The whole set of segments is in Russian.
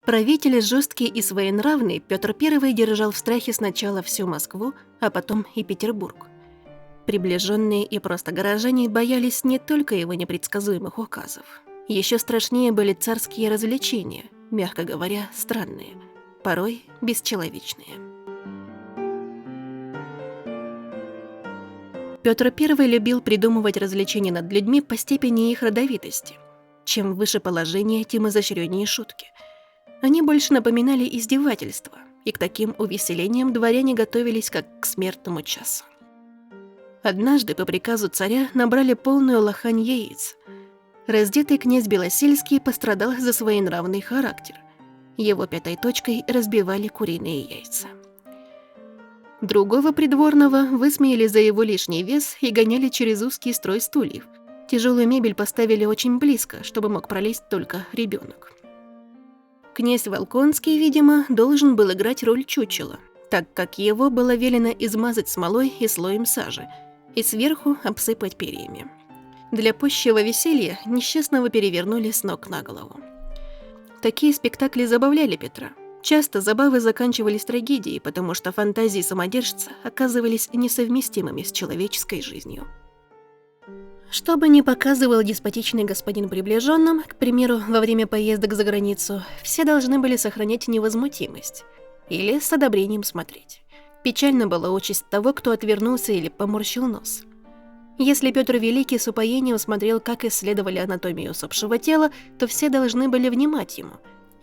Правитель жесткий и своенравный, Петр I держал в страхе сначала всю Москву, а потом и Петербург. Приближенные и просто горожане боялись не только его непредсказуемых указов. Еще страшнее были царские развлечения, мягко говоря, странные, порой бесчеловечные. Петр I любил придумывать развлечения над людьми по степени их родовитости. Чем выше положение, тем изощреннее шутки. Они больше напоминали издевательства, и к таким увеселениям дворяне готовились как к смертному часу. Однажды по приказу царя набрали полную лохань яиц. Раздетый князь Белосельский пострадал за своенравный характер. Его пятой точкой разбивали куриные яйца. Другого придворного высмеяли за его лишний вес и гоняли через узкий строй стульев. Тяжелую мебель поставили очень близко, чтобы мог пролезть только ребенок. Князь Волконский, видимо, должен был играть роль чучела, так как его было велено измазать смолой и слоем сажи и сверху обсыпать перьями. Для пущего веселья несчастного перевернули с ног на голову. Такие спектакли забавляли Петра. Часто забавы заканчивались трагедией, потому что фантазии самодержца оказывались несовместимыми с человеческой жизнью. Что бы ни показывал деспотичный господин приближенным, к примеру, во время поездок за границу, все должны были сохранять невозмутимость или с одобрением смотреть. Печальна была участь того, кто отвернулся или поморщил нос. Если Петр Великий с упоением смотрел, как исследовали анатомию усопшего тела, то все должны были внимать ему,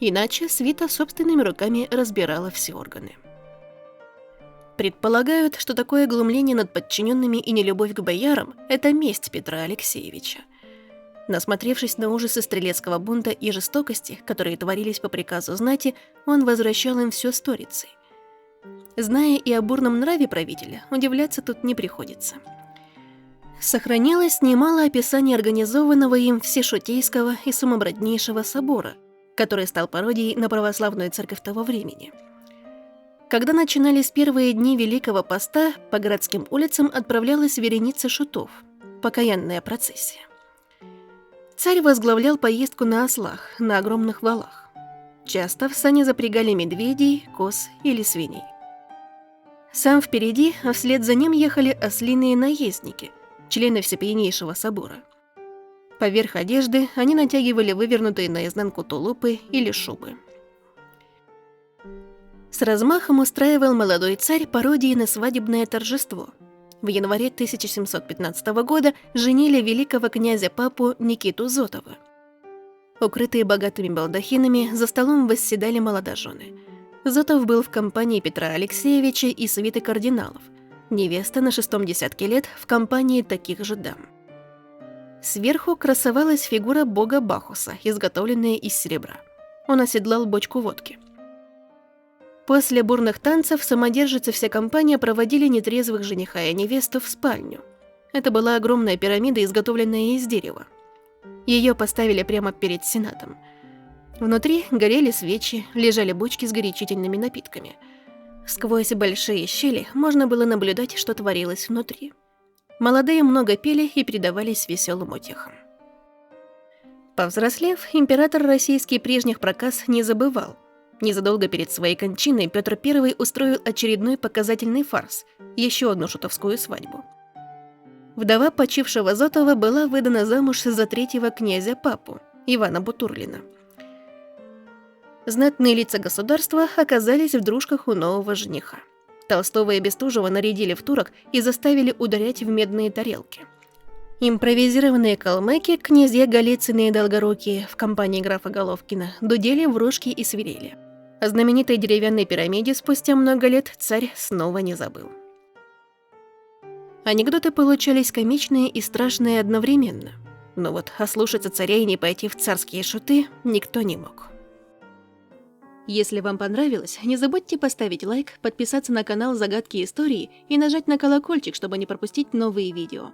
иначе свита собственными руками разбирала все органы. Предполагают, что такое глумление над подчиненными и нелюбовь к боярам – это месть Петра Алексеевича. Насмотревшись на ужасы стрелецкого бунта и жестокости, которые творились по приказу знати, он возвращал им все сторицей. Зная и о бурном нраве правителя, удивляться тут не приходится. Сохранилось немало описаний организованного им Всешутейского и Сумоброднейшего собора, который стал пародией на православную церковь того времени. Когда начинались первые дни Великого Поста, по городским улицам отправлялась вереница шутов, покаянная процессия. Царь возглавлял поездку на ослах, на огромных валах. Часто в сани запрягали медведей, коз или свиней. Сам впереди, а вслед за ним ехали ослиные наездники, члены Всепьянейшего собора. Поверх одежды они натягивали вывернутые наизнанку тулупы или шубы. С размахом устраивал молодой царь пародии на свадебное торжество. В январе 1715 года женили великого князя-папу Никиту Зотова. Укрытые богатыми балдахинами, за столом восседали молодожены. Зотов был в компании Петра Алексеевича и свиты кардиналов. Невеста на 6-м десятке лет в компании таких же дам. Сверху красовалась фигура бога Бахуса, изготовленная из серебра. Он оседлал бочку водки. После бурных танцев самодержец и вся компания проводили нетрезвых жениха и невесту в спальню. Это была огромная пирамида, изготовленная из дерева. Ее поставили прямо перед сенатом. Внутри горели свечи, лежали бочки с горячительными напитками. Сквозь большие щели можно было наблюдать, что творилось внутри. Молодые много пели и предавались веселым утехам. Повзрослев, император российский прежних проказ не забывал. Незадолго перед своей кончиной Петр I устроил очередной показательный фарс, еще одну шутовскую свадьбу. Вдова почившего Зотова была выдана замуж за третьего князя-папу, Ивана Бутурлина. Знатные лица государства оказались в дружках у нового жениха. Толстого и Бестужева нарядили в турок и заставили ударять в медные тарелки. Импровизированные калмыки, князья Голицыны и Долгорукие в компании графа Головкина дудели в рожки и свирели. О знаменитой деревянной пирамиде спустя много лет царь снова не забыл. Анекдоты получались комичные и страшные одновременно. Но вот ослушаться царя и не пойти в царские шуты никто не мог. Если вам понравилось, не забудьте поставить лайк, подписаться на канал «Загадки истории» и нажать на колокольчик, чтобы не пропустить новые видео.